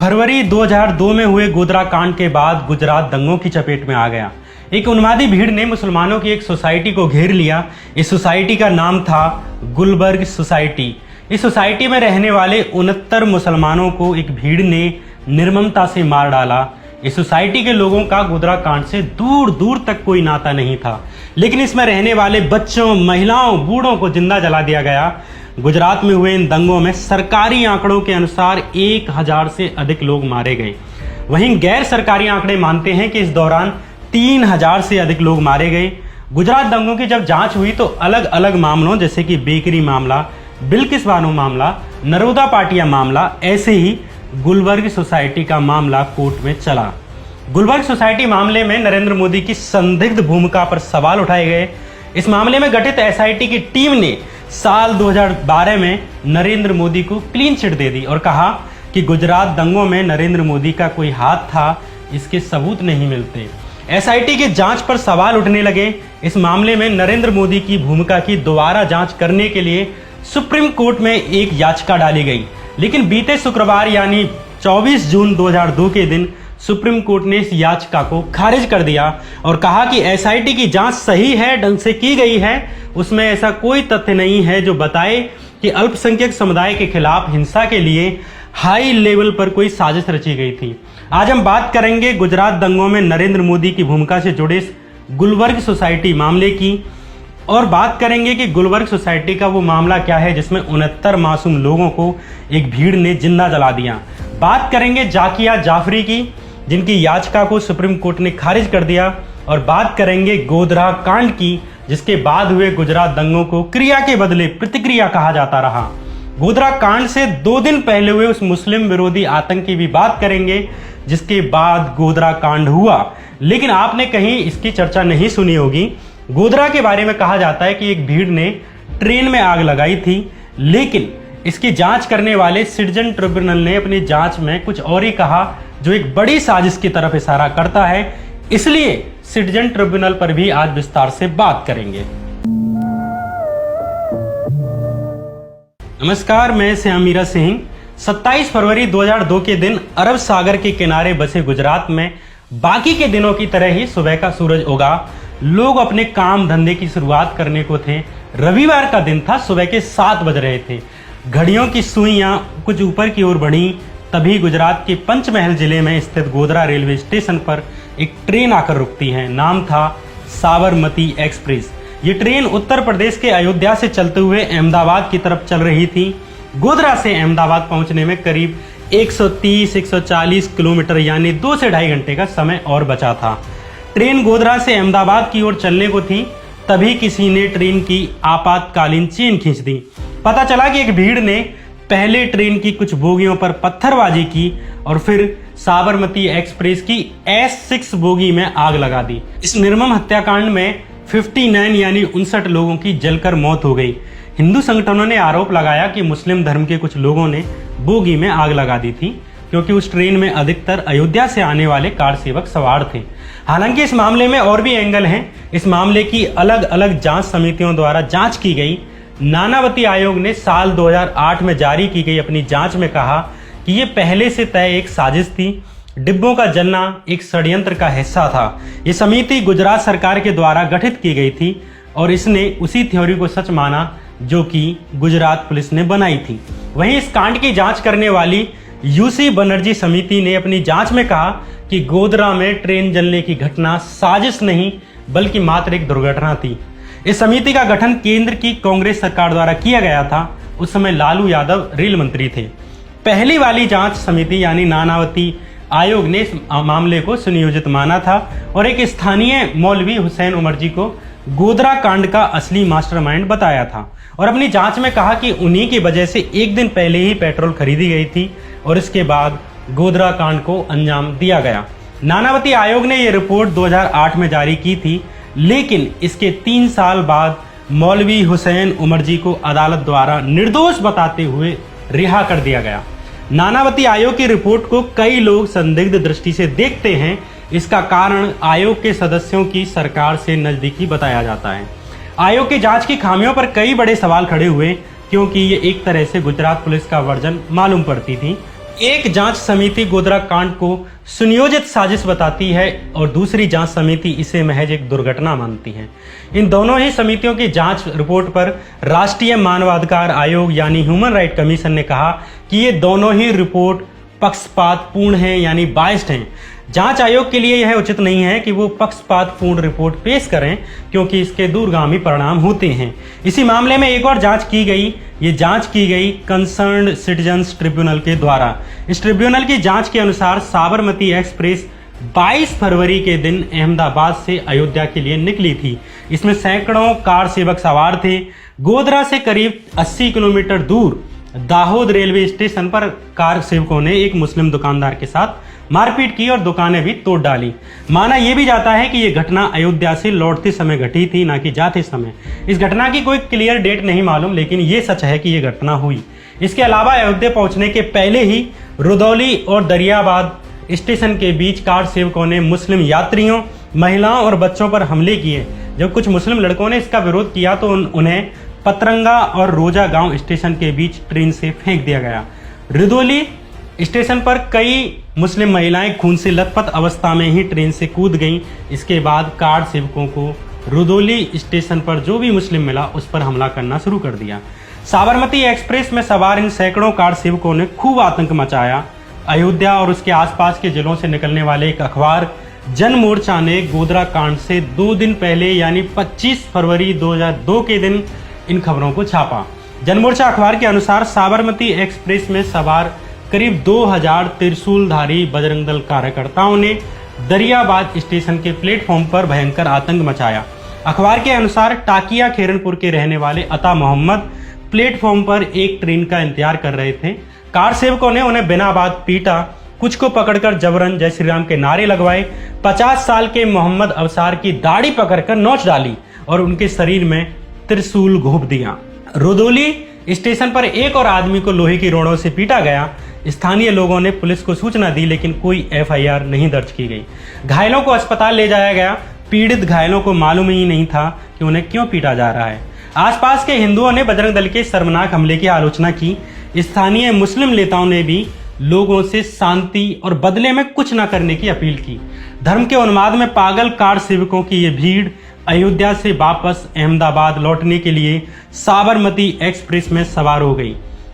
फरवरी 2002 में हुए गोधरा कांड के बाद गुजरात दंगों की चपेट में आ गया। एक उन्मादी भीड़ ने मुसलमानों की एक सोसाइटी को घेर लिया। इस सोसाइटी का नाम था गुलबर्ग सोसाइटी। इस सोसाइटी में रहने वाले 69 मुसलमानों को एक भीड़ ने निर्ममता से मार डाला। इस सोसाइटी के लोगों का गोधरा कांड से दूर दूर तक कोई नाता नहीं था, लेकिन इसमें रहने वाले बच्चों, महिलाओं, बूढ़ों को जिंदा जला दिया गया। गुजरात में हुए इन दंगों में सरकारी आंकड़ों के अनुसार 1000 से अधिक लोग मारे गए। वहीं गैर सरकारी आंकड़े मानते हैं कि इस दौरान 3000 से अधिक लोग मारे गए। गुजरात दंगों की जब जांच हुई तो अलग अलग मामलों जैसे कि बेकरी मामला, बिल्किस बानो मामला, नरोदा पाटिया मामला, ऐसे ही गुलबर्ग सोसाइटी का मामला कोर्ट में चला। गुलबर्ग सोसाइटी मामले में नरेंद्र मोदी की संदिग्ध भूमिका पर सवाल उठाए गए। इस मामले में गठित एसआईटी की टीम ने साल 2012 में नरेंद्र मोदी को क्लीन चिट दे दी और कहा कि गुजरात दंगों में नरेंद्र मोदी का कोई हाथ था, इसके सबूत नहीं मिलते। एसआईटी की जांच पर सवाल उठने लगे। इस मामले में नरेंद्र मोदी की भूमिका की दोबारा जांच करने के लिए सुप्रीम कोर्ट में एक याचिका डाली गई, लेकिन बीते शुक्रवार यानी 24 जून 2002 के दिन सुप्रीम कोर्ट ने इस याचिका को खारिज कर दिया और कहा कि एसआईटी की जांच सही है, ढंग से की गई है। उसमें ऐसा कोई तथ्य नहीं है जो बताए कि अल्पसंख्यक समुदाय के खिलाफ हिंसा के लिए हाई लेवल पर कोई साजिश रची गई थी। आज हम बात करेंगे गुजरात दंगों में नरेंद्र मोदी की भूमिका से जुड़े इस गुलबर्ग सोसाइटी मामले की, और बात करेंगे कि गुलबर्ग सोसाइटी का वो मामला क्या है जिसमें 69 मासूम लोगों को एक भीड़ ने जिंदा जला दिया। बात करेंगे जाकिया जाफरी की, जिनकी याचिका को सुप्रीम कोर्ट ने खारिज कर दिया, और बात करेंगे गोधरा कांड की, जिसके बाद हुए गुजरात दंगों को क्रिया के बदले प्रतिक्रिया कहा जाता रहा। गोधरा कांड से 2 दिन पहले हुए उस मुस्लिम विरोधी आतंक की भी बात करेंगे जिसके बाद गोधरा कांड हुआ, लेकिन आपने कहीं इसकी चर्चा नहीं सुनी होगी। गोधरा के बारे में कहा जाता है कि एक भीड़ ने ट्रेन में आग लगाई थी, लेकिन इसकी जांच करने वाले सिटीजन ट्रिब्यूनल ने अपनी जांच में कुछ और ही कहा, जो एक बड़ी साजिश की तरफ इशारा करता है। इसलिए सिटीजन ट्रिब्यूनल पर भी आज विस्तार से बात करेंगे। नमस्कार, मैं श्यामीरा सिंह। 27 फरवरी 2002 के दिन अरब सागर के किनारे बसे गुजरात में बाकी के दिनों की तरह ही सुबह का सूरज उगा। लोग अपने काम धंधे की शुरुआत करने को थे। रविवार का दिन था, सुबह के 7 बज रहे थे। घड़ियों की सुइयां कुछ ऊपर की ओर बढ़ी, तभी गुजरात के पंचमहल जिले में स्थित गोधरा रेलवे स्टेशन पर एक ट्रेन आकर रुकती है। नाम था साबरमती एक्सप्रेस। ये ट्रेन उत्तर प्रदेश के अयोध्या से चलते हुए अहमदाबाद की तरफ चल रही थी। गोधरा से अहमदाबाद पहुंचने में करीब 130-140 किलोमीटर यानी 2 से 2.5 घंटे का समय और बचा था। ट्रेन गोधरा से अहमदाबाद की ओर चलने को थी, तभी किसी ने ट्रेन की आपातकालीन चेन खींच दी। पता चला कि एक भीड़ ने पहले ट्रेन की कुछ बोगियों पर पत्थरबाजी की और फिर साबरमती एक्सप्रेस की S6 बोगी में आग लगा दी। इस निर्मम हत्याकांड में 59 यानी 59 लोगों की जलकर मौत हो गई। हिंदू संगठनों ने आरोप लगाया कि मुस्लिम धर्म के कुछ लोगों ने बोगी में आग लगा दी थी, क्योंकि उस ट्रेन में अधिकतर अयोध्या से आने वाले कार सेवक सवार थे। हालांकि इस मामले में और भी एंगल हैं। इस मामले की अलग अलग जांच समितियों द्वारा जांच की गई। नानावती आयोग ने साल 2008 में जारी की गई अपनी जांच में कहा कि ये पहले से तय एक साजिश थी। डिब्बों का जलना एक षड्यंत्र का हिस्सा था। ये समिति गुजरात सरकार के द्वारा गठित की गई थी और इसने उसी थ्योरी को सच माना जो कि गुजरात पुलिस ने बनाई थी। वहीं इस कांड की जांच करने वाली यूसी बनर्जी समिति ने अपनी जांच में कहा कि गोधरा में ट्रेन जलने की घटना साजिश नहीं बल्कि मात्र एक दुर्घटना थी। इस समिति का गठन केंद्र की कांग्रेस सरकार द्वारा किया गया था। उस समय लालू यादव रेल मंत्री थे। पहली वाली जांच समिति यानी नानावती आयोग ने इस मामले को सुनियोजित माना था और एक स्थानीय मौलवी हुसैन उमर जी को गोधरा कांड का असली मास्टरमाइंड बताया था और अपनी जांच में कहा कि उन्हीं की वजह से एक दिन पहले ही पेट्रोल खरीदी गई थी और इसके बाद गोधरा कांड को अंजाम दिया गया। नानावती आयोग ने यह रिपोर्ट 2008 में जारी की थी, लेकिन इसके 3 साल बाद मौलवी हुसैन उमर जी को अदालत द्वारा निर्दोष बताते हुए रिहा कर दिया गया। नानावती आयोग की रिपोर्ट को कई लोग संदिग्ध दृष्टि से देखते हैं। इसका कारण आयोग के सदस्यों की सरकार से नजदीकी बताया जाता है। आयोग की जांच की खामियों पर कई बड़े सवाल खड़े हुए, क्योंकि ये एक तरह से गुजरात पुलिस का वर्जन मालूम पड़ती थी। एक जांच समिति गोधरा कांड को सुनियोजित साजिश बताती है और दूसरी जांच समिति इसे महज एक दुर्घटना मानती है। इन दोनों ही समितियों की जांच रिपोर्ट पर राष्ट्रीय मानवाधिकार आयोग यानी ह्यूमन राइट कमीशन ने कहा कि ये दोनों ही रिपोर्ट पक्षपातपूर्ण हैं यानी बाइस्ड हैं। जांच आयोग के लिए यह उचित नहीं है कि वो पक्षपातपूर्ण रिपोर्ट पेश करें क्योंकि इसके दूरगामी परिणाम होते हैं। इसी मामले में एक और जांच की गई। ये जांच की गई कंसर्न्ड सिटीजन्स ट्रिब्यूनल के द्वारा। इस ट्रिब्यूनल की जांच के अनुसार साबरमती एक्सप्रेस 22 फरवरी के दिन अहमदाबाद से अयोध्या के लिए निकली थी। इसमें सैकड़ों कार सेवक सवार थे। गोधरा से करीब 80 किलोमीटर दूर दाहोद रेलवे स्टेशन पर कार सेवकों ने एक मुस्लिम दुकानदार के साथ मारपीट की और दुकानें भी तोड़ डाली। माना यह भी जाता है कि यह घटना अयोध्या से लौटते समय घटी थी, ना कि जाते समय। इस घटना की कोई क्लियर डेट नहीं मालूम, लेकिन यह सच है कि यह घटना हुई। इसके अलावा अयोध्या पहुंचने के पहले ही रुदौली और दरियाबाद स्टेशन के बीच कार सेवकों ने मुस्लिम यात्रियों, महिलाओं और बच्चों पर हमले किए। जब कुछ मुस्लिम लड़कों ने इसका विरोध किया तो उन्हें पतरंगा और रोजा गांव स्टेशन के बीच ट्रेन से फेंक दिया गया। रुदौली स्टेशन पर कई मुस्लिम महिलाएं खून से लथपथ अवस्था में ही ट्रेन से कूद गईं। इसके बाद कार सेवकों को रुदौली स्टेशन पर जो भी मुस्लिम मिला उस पर हमला करना शुरू कर दिया। साबरमती एक्सप्रेस में सवार इन सैकड़ों कार सेवकों ने खूब आतंक मचाया। अयोध्या और उसके आसपास के जिलों से निकलने वाले एक अखबार जन मोर्चा ने गोधरा कांड से 2 दिन पहले यानी 25 फरवरी 2002 के दिन इन खबरों को छापा। जनमोर्चा अखबार के अनुसार साबरमती एक्सप्रेस में सवार करीब 2000 त्रिशूलधारी बजरंग दल कार्यकर्ताओं ने दरियाबाद स्टेशन के प्लेटफॉर्म पर भयंकर आतंक मचाया। अखबार के अनुसार टाकिया खेरनपुर के रहने वाले अता मोहम्मद प्लेटफॉर्म पर एक ट्रेन का इंतजार कर रहे थे। कार सेवकों ने उन्हें बिना बात पीटा, कुछ को पकड़कर जबरन जय श्री राम के नारे लगवाए। 50 साल के मोहम्मद अवसार की दाढ़ी पकड़कर नोच डाली और उनके शरीर में त्रिशूल घोंप दिया। रुदौली स्टेशन पर एक और आदमी को लोहे की रोड़ों से पीटा गया। स्थानीय लोगों ने पुलिस को सूचना दी, लेकिन कोई एफआईआर नहीं दर्ज की गई। घायलों को अस्पताल ले जाया गया। पीड़ित घायलों को मालूम ही नहीं था कि उन्हें क्यों पीटा जा रहा है। आसपास के हिंदुओं ने बजरंग दल के शर्मनाक हमले की आलोचना की। स्थानीय मुस्लिम नेताओं ने भी लोगों से शांति और बदले में कुछ न करने की अपील की। धर्म के उन्माद में पागल कार सेवकों की ये भीड़ अयोध्या से वापस अहमदाबाद लौटने के लिए साबरमती एक्सप्रेस में सवार हो गई।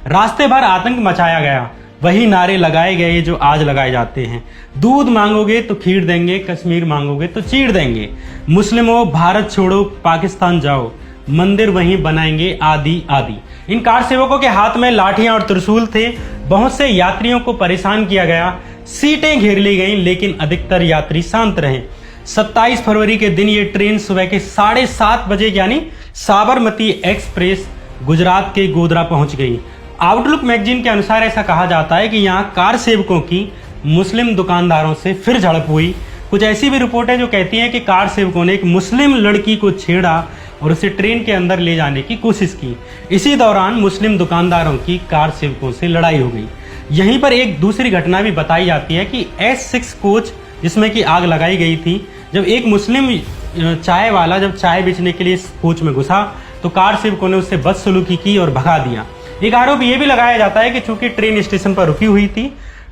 रास्ते भर आतंक मचाया गया। वही नारे लगाए गए जो आज लगाए जाते हैं। दूध मांगोगे तो खीर देंगे, कश्मीर मांगोगे तो चीर देंगे। मुस्लिमों भारत छोड़ो, पाकिस्तान जाओ, मंदिर वहीं बनाएंगे, आदि आदि। इन कार सेवकों के हाथ में लाठियां और त्रिशूल थे। बहुत से यात्रियों को परेशान किया गया। सीटें घेर ली गईं, लेकिन अधिकतर यात्री शांत रहे। 27 फरवरी के दिन ये ट्रेन सुबह के 7:30 बजे यानी साबरमती एक्सप्रेस गुजरात के गोधरा पहुंच गई। आउटलुक मैगजीन के अनुसार ऐसा कहा जाता है कि यहाँ कार सेवकों की मुस्लिम दुकानदारों से फिर झड़प हुई। कुछ ऐसी भी रिपोर्टें जो कहती हैं कि कार सेवकों ने एक मुस्लिम लड़की को छेड़ा और उसे ट्रेन के अंदर ले जाने की कोशिश की। इसी दौरान मुस्लिम दुकानदारों की कार सेवकों से लड़ाई हो गई। यहीं पर एक दूसरी घटना भी बताई जाती है कि S6 कोच जिसमें कि आग लगाई गई थी, जब एक मुस्लिम चाय वाला जब चाय बेचने के लिए इस कोच में घुसा तो कार सेवकों ने उससे बदसलूकी की और भगा दिया। एक आरोप यह भी लगाया जाता है कि चूंकि ट्रेन स्टेशन पर रुकी हुई थी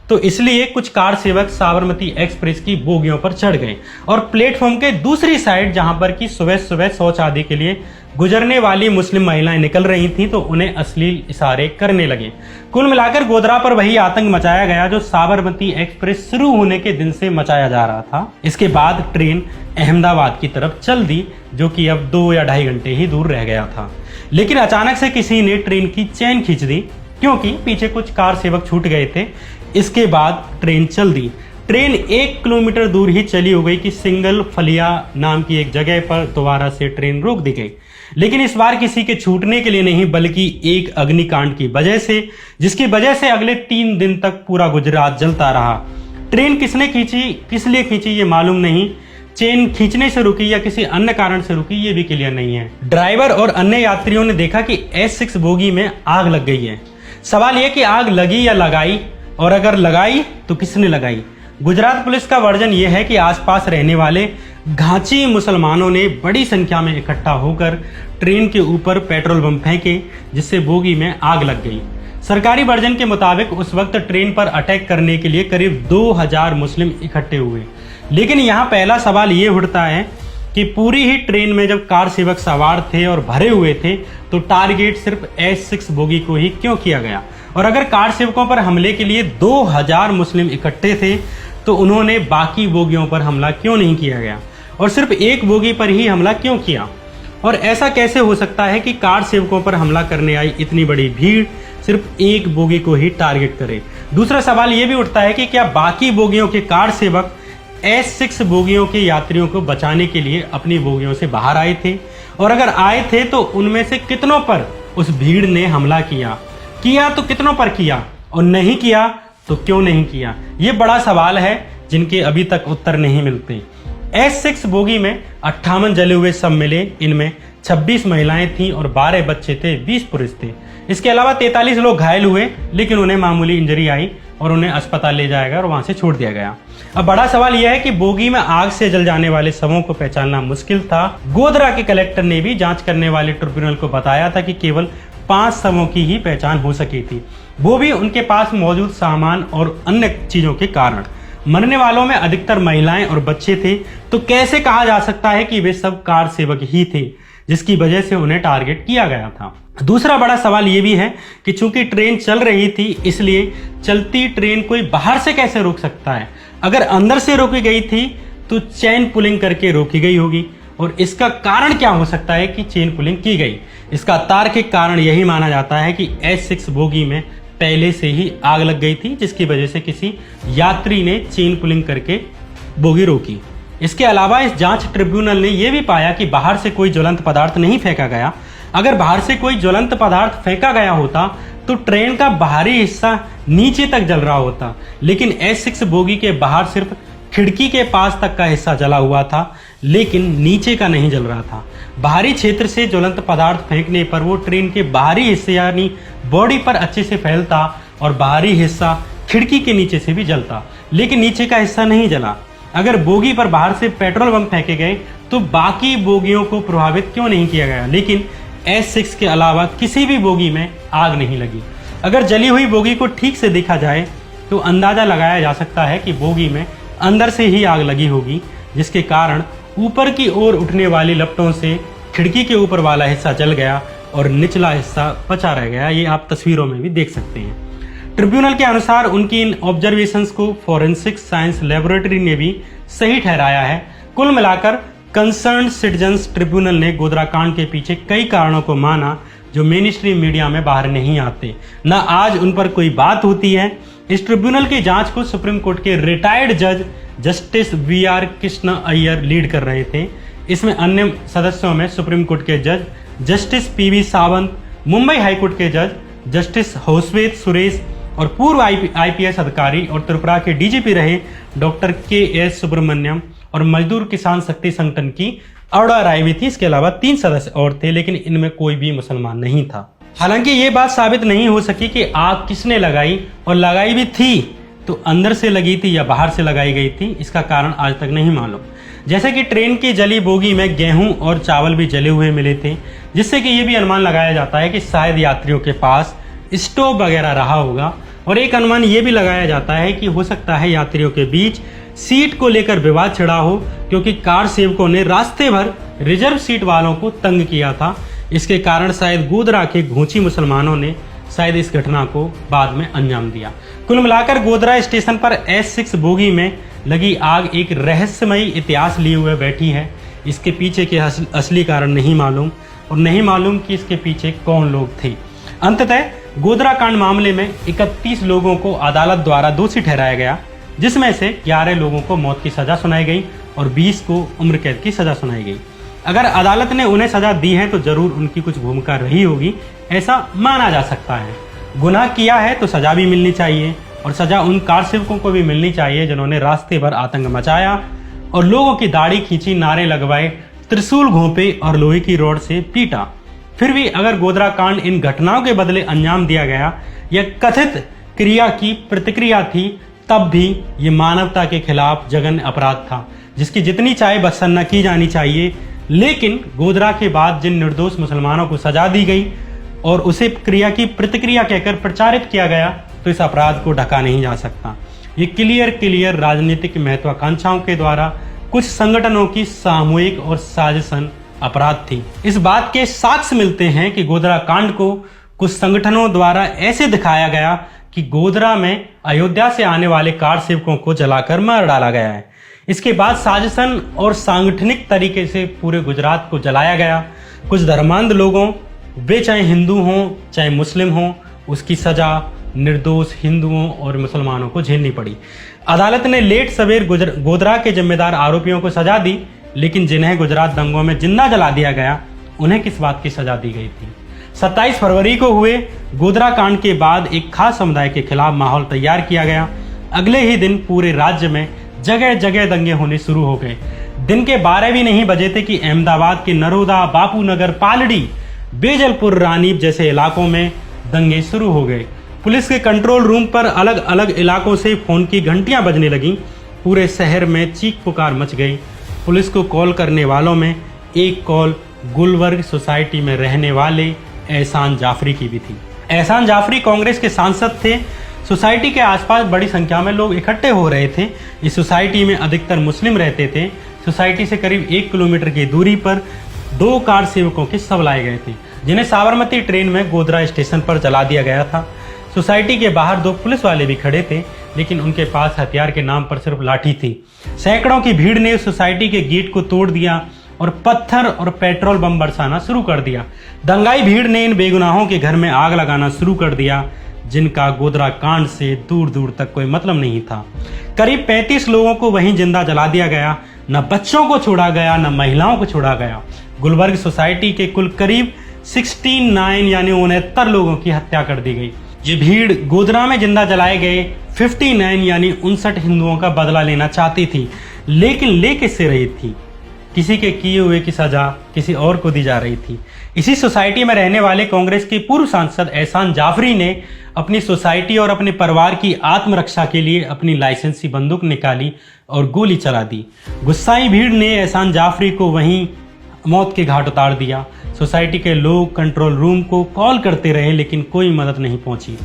तो इसलिए कुछ कार सेवक साबरमती एक्सप्रेस की बोगियों पर चढ़ गए और प्लेटफॉर्म के दूसरी साइड जहां पर कि सुबह सुबह शौच आदि के लिए गुजरने वाली मुस्लिम महिलाएं निकल रही थीं तो उन्हें अश्लील इशारे करने लगे। कुल मिलाकर गोधरा पर वही आतंक मचाया गया जो साबरमती एक्सप्रेस शुरू होने के दिन से मचाया जा रहा था। इसके बाद ट्रेन अहमदाबाद की तरफ चल दी, जो कि अब 2 या 2.5 घंटे ही दूर रह गया था। लेकिन अचानक से किसी ने ट्रेन की चेन खींच दी, क्योंकि पीछे कुछ कार सेवक छूट गए थे। इसके बाद ट्रेन चल दी। ट्रेन 1 किलोमीटर दूर ही चली हो गई कि सिंगल फलिया नाम की एक जगह पर दोबारा से ट्रेन रोक दी गई। लेकिन इस बार किसी के छूटने के लिए नहीं, बल्कि एक अग्निकांड की वजह से, जिसकी वजह से अगले 3 दिन तक पूरा गुजरात जलता रहा। ट्रेन किसने खींची, किस लिए खींची ये मालूम नहीं। चेन खींचने से रुकी या किसी अन्य कारण से रुकी ये भी क्लियर नहीं है। ड्राइवर और अन्य यात्रियों ने देखा कि S6 बोगी में आग लग गई है। सवाल यह कि आग लगी या लगाई, और अगर लगाई तो किसने लगाई। गुजरात पुलिस का वर्जन यह है कि आसपास रहने वाले घांची मुसलमानों ने बड़ी संख्या में इकट्ठा होकर ट्रेन के ऊपर पेट्रोल बम फेंके, जिससे बोगी में आग लग गई। सरकारी वर्जन के मुताबिक उस वक्त ट्रेन पर अटैक करने के लिए करीब 2000 मुस्लिम इकट्ठे हुए। लेकिन यहाँ पहला सवाल ये उठता है कि पूरी ही ट्रेन में जब कार सेवक सवार थे और भरे हुए थे तो टारगेट सिर्फ S6 बोगी को ही क्यों किया गया? और अगर कार सेवकों पर हमले के लिए 2000 मुस्लिम इकट्ठे थे तो उन्होंने बाकी बोगियों पर हमला क्यों नहीं किया गया और सिर्फ एक बोगी पर ही हमला क्यों किया? और ऐसा कैसे हो सकता है कि कार सेवकों पर हमला करने आई इतनी बड़ी भीड़ सिर्फ एक बोगी को ही टारगेट करे? दूसरा सवाल यह भी उठता है कि क्या बाकी बोगियों के कार सेवक S6 बोगियों के यात्रियों को बचाने के लिए अपनी बोगियों से बाहर आए थे? और अगर आए थे तो उनमें से कितनों पर उस भीड़ ने हमला किया तो कितनों पर किया, और नहीं किया तो क्यों नहीं किया? ये बड़ा सवाल है जिनके अभी तक उत्तर नहीं मिलते। S6 बोगी में 58 जले हुए शव मिले। इनमें 26 महिलाएं थीं और 12 बच्चे थे, 20 पुरुष थे। इसके अलावा 43 लोग घायल हुए, लेकिन उन्हें मामूली इंजरी आई और उन्हें अस्पताल ले जाया गया और वहां से छोड़ दिया गया। अब बड़ा सवाल यह है कि बोगी में आग से जल जाने वाले शवों को पहचानना मुश्किल था। गोधरा के कलेक्टर ने भी जांच करने वाले ट्रिब्यूनल को बताया था कि केवल 5 शवों की ही पहचान हो सकी थी, वो भी उनके पास मौजूद सामान और अन्य चीजों के कारण। मरने वालों में अधिकतर महिलाएं और बच्चे थे, तो कैसे कहा जा सकता है कि वे सब कार सेवक ही थे जिसकी वजह से उन्हें टारगेट किया गया था? दूसरा बड़ा सवाल यह भी है कि चूंकि ट्रेन चल रही थी, इसलिए चलती ट्रेन कोई बाहर से कैसे रोक सकता है? अगर अंदर से रोकी गई थी तो चेन पुलिंग करके रोकी गई होगी, और इसका कारण क्या हो सकता है कि चेन पुलिंग की गई? इसका तार्किक कारण यही माना जाता है कि S6 बोगी में पहले से ही आग लग गई थी, जिसकी वजह से किसी यात्री ने चेन पुलिंग करके बोगी रोकी। इसके अलावा इस जांच ट्रिब्यूनल ने यह भी पाया कि बाहर से कोई ज्वलंत पदार्थ नहीं फेंका गया। अगर बाहर से कोई ज्वलंत पदार्थ फेंका गया होता तो ट्रेन का बाहरी हिस्सा नीचे तक जल रहा होता, लेकिन S6 बोगी के बाहर सिर्फ खिड़की के पास तक का हिस्सा जला हुआ था, लेकिन नीचे का नहीं जल रहा था। बाहरी क्षेत्र से ज्वलंत पदार्थ फेंकने पर वो ट्रेन के बाहरी हिस्से यानी बॉडी पर अच्छे से फैलता और बाहरी हिस्सा खिड़की के नीचे से भी जलता, लेकिन नीचे का हिस्सा नहीं जला। अगर बोगी पर बाहर से पेट्रोल बम फेंके गए तो बाकी बोगियों को प्रभावित क्यों नहीं किया गया? लेकिन S6 के अलावा किसी भी बोगी में आग नहीं लगी। अगर जली हुई बोगी को ठीक से देखा जाए तो अंदाजा लगाया जा सकता है कि बोगी में अंदर से ही आग लगी होगी, जिसके कारण ऊपर की ओर उठने वाली लपटों से खिड़की के ऊपर वाला हिस्सा जल गया और निचला हिस्सा बचा रह गया। ये आप तस्वीरों में भी देख सकते हैं। ट्रिब्यूनल के अनुसार उनकी इन ऑब्जर्वेशंस को फॉरेंसिक साइंस लेबोरेटरी ने भी सही ठहराया है। कुल मिलाकर कंसर्न सिटीजन्स ट्रिब्यूनल ने गोधरा कांड के पीछे कई कारणों को माना जो मेन स्ट्रीम मीडिया में बाहर नहीं आते, न आज उन पर कोई बात होती है। इस ट्रिब्यूनल की जांच को सुप्रीम कोर्ट के रिटायर्ड जज justice VR Krishna Iyer lead कर रहे थे। इसमें अन्य सदस्यों में सुप्रीम कोर्ट के जज justice PV Sawant, Mumbai high court के जज जस्टिस होसवेत सुरेश और पूर्व IPS अधिकारी और त्रिपुरा के DGP रहे डॉक्टर KS सुब्रमण्यम और मजदूर किसान शक्ति संगठन की अरोड़ा राय भी थी। इसके अलावा 3 सदस्य और थे, लेकिन इनमें कोई भी मुसलमान नहीं था। हालांकि ये बात साबित नहीं हो सकी कि आग किसने लगाई, और लगाई भी थी तो अंदर से लगी थी या बाहर से लगाई गई थी, इसका कारण आज तक नहीं मालूम। जैसे कि ट्रेन की जली बोगी में गेहूं और चावल भी जले हुए मिले थे, जिससे कि ये भी अनुमान लगाया जाता है कि शायद यात्रियों के पास स्टोव वगैरह रहा होगा। और एक अनुमान ये भी लगाया जाता है कि हो सकता है यात्रियों के बीच सीट को लेकर विवाद छिड़ा हो, क्योंकि कार सेवकों ने रास्ते भर रिजर्व सीट वालों को तंग किया था। इसके कारण शायद गोधरा के घोंची मुसलमानों ने शायद इस घटना को बाद में अंजाम दिया। कुल मिलाकर गोधरा स्टेशन पर S6 बोगी में लगी आग एक रहस्यमयी इतिहास लिए हुए बैठी है। इसके पीछे के असली कारण नहीं मालूम, और नहीं मालूम कि इसके पीछे कौन लोग थे। अंततः गोधरा कांड मामले में 31 लोगों को अदालत द्वारा दोषी ठहराया गया, जिसमें से 11 लोगों को मौत की सजा सुनाई गई और 20 को उम्र कैद की सजा सुनाई गई। अगर अदालत ने उन्हें सजा दी है तो जरूर उनकी कुछ भूमिका रही होगी, ऐसा माना जा सकता है। गुनाह किया है तो सजा भी मिलनी चाहिए, और सजा उन कार सेवकों को भी मिलनी चाहिए जिन्होंने रास्ते भर आतंक मचाया और लोगों की दाढ़ी खींची, नारे लगवाए, त्रिशूल घोंपे और लोहे की रॉड से पीटा। फिर भी अगर गोधरा कांड इन घटनाओं के बदले अंजाम दिया गया या कथित क्रिया की प्रतिक्रिया थी, तब भी ये मानवता के खिलाफ जघन्य अपराध था, जिसकी जितनी चाहे भत्सना की जानी चाहिए। लेकिन गोधरा के बाद जिन निर्दोष मुसलमानों को सजा दी गई और उसे क्रिया की प्रतिक्रिया कहकर प्रचारित किया गया तो इस अपराध को ढका नहीं जा सकता। ये क्लियर राजनीतिक महत्वाकांक्षाओं के द्वारा कुछ संगठनों की सामूहिक और साजिशन अपराध थी। इस बात के साक्ष्य मिलते हैं कि गोधरा कांड को कुछ संगठनों द्वारा ऐसे दिखाया गया कि गोधरा में अयोध्या से आने वाले कार सेवकों को जलाकर मार डाला गया है। इसके बाद साजिशन और सांगठनिक तरीके से पूरे गुजरात को जलाया गया। कुछ धर्मांध लोगों, वे चाहे हिंदू हों चाहे मुस्लिम हों, उसकी सजा निर्दोष हिंदुओं और मुसलमानों को झेलनी पड़ी। अदालत ने लेट सवेर गोधरा के जिम्मेदार आरोपियों को सजा दी, लेकिन जिन्हें गुजरात दंगों में जिंदा जला दिया गया उन्हें किस बात की सजा दी गई थी? 27 फरवरी को हुए गोधरा कांड के बाद एक खास समुदाय के खिलाफ माहौल तैयार किया गया। अगले ही दिन पूरे राज्य में जगह जगह दंगे होने शुरू हो गए। दिन के 12 भी नहीं बजे थे कि अहमदाबाद के नरोदा, बापूनगर, पालड़ी, बेजलपुर, रानीप जैसे इलाकों में दंगे शुरू हो गए। पुलिस के कंट्रोल रूम पर अलग अलग इलाकों से फोन की घंटियां बजने लगीं। पूरे शहर में चीख पुकार मच गई। पुलिस को कॉल करने वालों में एक कॉल गुलबर्ग सोसाइटी में रहने वाले एहसान जाफरी की भी थी। एहसान जाफरी कांग्रेस के सांसद थे। सोसाइटी के आसपास बड़ी संख्या में लोग इकट्ठे हो रहे थे। इस सोसाइटी में अधिकतर मुस्लिम रहते थे। सोसाइटी से करीब 1 किलोमीटर की दूरी पर 2 कार सेवकों के शव लाए गए थे, जिन्हें साबरमती ट्रेन में गोधरा स्टेशन पर जला दिया गया था। सोसाइटी के बाहर 2 पुलिस वाले भी खड़े थे, लेकिन उनके पास हथियार के नाम पर सिर्फ लाठी थी। सैकड़ों की भीड़ ने सोसाइटी के गेट को तोड़ दिया और पत्थर और पेट्रोल बम बरसाना शुरू कर दिया। दंगाई भीड़ ने इन बेगुनाहों के घर में आग लगाना शुरू कर दिया, जिनका गोधरा कांड से दूर दूर तक कोई मतलब नहीं था। करीब 35 लोगों को वहीं जिंदा जला दिया गया। न बच्चों को छोड़ा गया, न महिलाओं को छोड़ा गया। गुलबर्ग सोसाइटी के कुल करीब 69 यानी 69 लोगों की हत्या कर दी गई। ये भीड़ गोधरा में जिंदा जलाए गए 59 यानी 59 हिंदुओं का बदला लेना चाहती थी, लेकिन ले किससे रही थी? किसी के किए हुए की सजा किसी और को दी जा रही थी। इसी सोसाइटी में रहने वाले कांग्रेस के पूर्व सांसद एहसान जाफरी ने अपनी सोसाइटी और अपने परिवार की आत्मरक्षा के लिए अपनी लाइसेंसी बंदूक निकाली और गोली चला दी। गुस्साई भीड़ ने एहसान जाफरी को वहीं मौत के घाट उतार दिया। सोसाइटी के लोग कंट्रोल रूम को कॉल करते रहे, लेकिन कोई मदद नहीं पहुंची।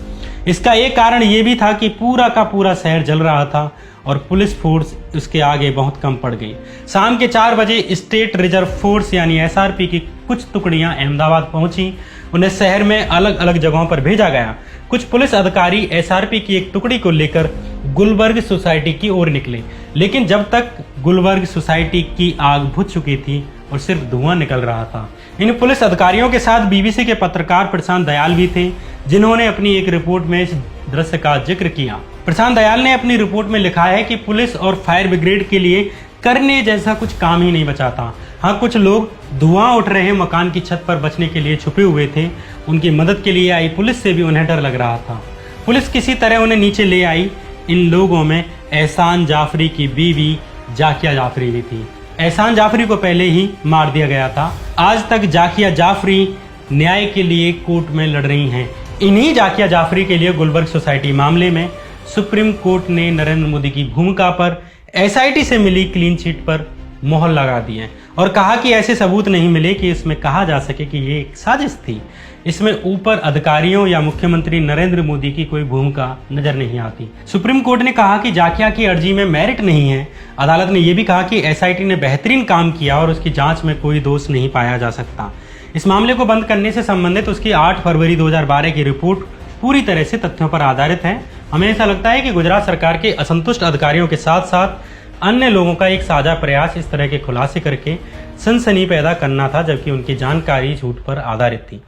इसका एक कारण ये भी था कि पूरा का पूरा शहर जल रहा था और पुलिस फोर्स उसके आगे बहुत कम पड़ गई। शाम के 4 बजे स्टेट रिजर्व फोर्स यानी SRP की कुछ टुकड़ियां अहमदाबाद पहुंची। उन्हें शहर में अलग अलग जगहों पर भेजा गया। कुछ पुलिस अधिकारी SRP की एक टुकड़ी को लेकर गुलबर्ग सोसाइटी की ओर निकले, लेकिन जब तक गुलबर्ग सोसाइटी की आग बुझ चुकी थी और सिर्फ धुआं निकल रहा था। इन पुलिस अधिकारियों के साथ BBC के पत्रकार प्रशांत दयाल भी थे, जिन्होंने अपनी एक रिपोर्ट में इस दृश्य का जिक्र किया। प्रशांत दयाल ने अपनी रिपोर्ट में लिखा है कि पुलिस और फायर ब्रिगेड के लिए करने जैसा कुछ काम ही नहीं बचा था। हाँ, कुछ लोग धुआं उठ रहे मकान की छत पर बचने के लिए छुपे हुए थे। उनकी मदद के लिए आई पुलिस से भी उन्हें डर लग रहा था। पुलिस किसी तरह उन्हें नीचे ले आई। इन लोगों में एहसान जाफरी की बीवी जाकिया जाफरी भी थी। एहसान जाफरी को पहले ही मार दिया गया था। आज तक जाकिया जाफरी न्याय के लिए कोर्ट में लड़ रही हैं। इन्हीं जाकिया जाफरी के लिए गुलबर्ग सोसाइटी मामले में सुप्रीम कोर्ट ने नरेंद्र मोदी की भूमिका पर SIT से मिली क्लीन चिट पर मोहर लगा दी है और कहा कि ऐसे सबूत नहीं मिले कि इसमें कहा जा सके कि ये एक साजिश थी। इसमें ऊपर अधिकारियों या मुख्यमंत्री नरेंद्र मोदी की कोई भूमिका नजर नहीं आती। सुप्रीम कोर्ट ने कहा कि जाकिया की अर्जी में मेरिट नहीं है। अदालत ने यह भी कहा कि SIT ने बेहतरीन काम किया और उसकी जांच में कोई दोष नहीं पाया जा सकता। इस मामले को बंद करने से संबंधित उसकी 8 फरवरी 2012 की रिपोर्ट पूरी तरह से तथ्यों पर आधारित है। हमें ऐसा लगता है कि गुजरात सरकार के असंतुष्ट अधिकारियों के साथ साथ अन्य लोगों का एक साझा प्रयास इस तरह के खुलासे करके सनसनी पैदा करना था, जबकि उनकी जानकारी झूठ पर आधारित थी।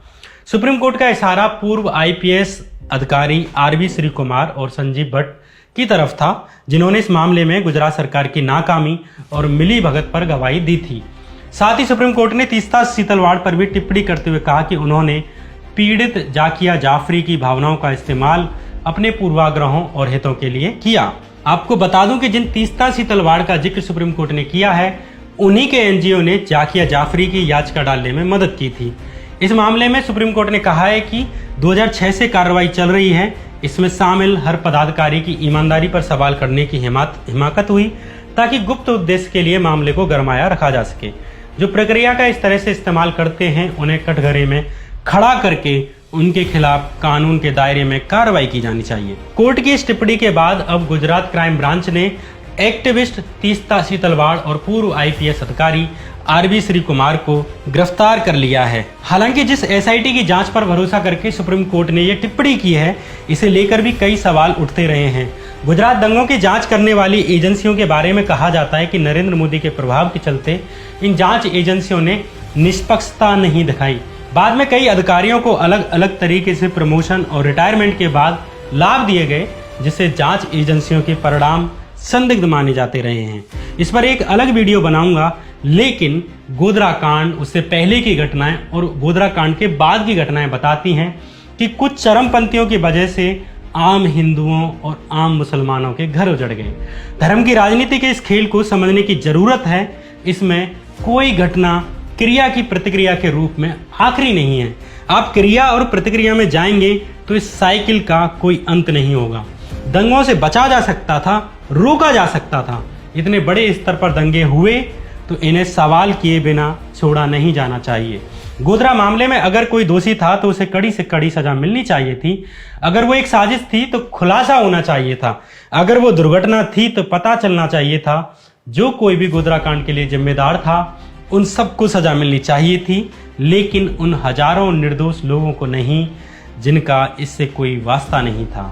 सुप्रीम कोर्ट का इशारा पूर्व IPS अधिकारी RV श्री कुमार और संजीव भट्ट की तरफ था, जिन्होंने इस मामले में गुजरात सरकार की नाकामी और मिली भगत पर गवाही दी थी। साथ ही सुप्रीम कोर्ट ने तीस्ता सीतलवाड़ पर भी टिप्पणी करते हुए कहा कि उन्होंने पीड़ित जाकिया जाफरी की भावनाओं का इस्तेमाल अपने पूर्वाग्रहों और हितों के लिए किया। आपको बता दूं कि जिन तीस्ता सीतलवाड़ का जिक्र सुप्रीम कोर्ट ने किया है, उन्हीं के NGO ने जाकिया जाफरी की याचिका डालने में मदद की थी। इस मामले में सुप्रीम कोर्ट ने कहा है कि 2006 से कार्रवाई चल रही है। इसमें शामिल हर पदाधिकारी की ईमानदारी पर सवाल करने की हिमाकत हुई, ताकि गुप्त उद्देश्य के लिए मामले को गरमाया रखा जा सके। जो प्रक्रिया का इस तरह से इस्तेमाल करते हैं, उन्हें कटघरे में खड़ा करके उनके खिलाफ कानून के दायरे में कार्रवाई की जानी चाहिए। कोर्ट की इस टिप्पणी के बाद अब गुजरात क्राइम ब्रांच ने एक्टिविस्ट तीस्ता सीतलवाड़ और पूर्व आईपीएस अधिकारी आरबी श्री कुमार को गिरफ्तार कर लिया है। हालांकि जिस एसआईटी की जांच पर भरोसा करके सुप्रीम कोर्ट ने यह टिप्पणी की है, इसे लेकर भी कई सवाल उठते रहे हैं। गुजरात दंगों की जांच करने वाली एजेंसियों के बारे में कहा जाता है कि नरेंद्र मोदी के प्रभाव के चलते इन जांच एजेंसियों ने निष्पक्षता नहीं दिखाई। बाद में कई अधिकारियों को अलग अलग तरीके से प्रमोशन और रिटायरमेंट के बाद लाभ दिए गए, जिससे जांच एजेंसियों के परिणाम संदिग्ध माने जाते रहे हैं। इस पर एक अलग वीडियो बनाऊंगा, लेकिन गोधरा कांड, उससे पहले की घटनाएं और गोधरा कांड के बाद की घटनाएं बताती हैं कि कुछ चरमपंथियों की वजह से आम हिंदुओं और आम मुसलमानों के घर उजड़ गए। धर्म की राजनीति के इस खेल को समझने की जरूरत है। इसमें कोई घटना क्रिया की प्रतिक्रिया के रूप में आखिरी नहीं है। आप क्रिया और प्रतिक्रिया में जाएंगे तो इस साइकिल का कोई अंत नहीं होगा। दंगों से बचा जा सकता था, रोका जा सकता था। इतने बड़े स्तर पर दंगे हुए तो इन्हें सवाल किए बिना छोड़ा नहीं जाना चाहिए। गोधरा मामले में अगर कोई दोषी था तो उसे कड़ी से कड़ी सजा मिलनी चाहिए थी। अगर वो एक साजिश थी तो खुलासा होना चाहिए था। अगर वो दुर्घटना थी तो पता चलना चाहिए था। जो कोई भी गोधरा कांड के लिए जिम्मेदार था, उन सबको सजा मिलनी चाहिए थी, लेकिन उन हजारों निर्दोष लोगों को नहीं, जिनका इससे कोई वास्ता नहीं था।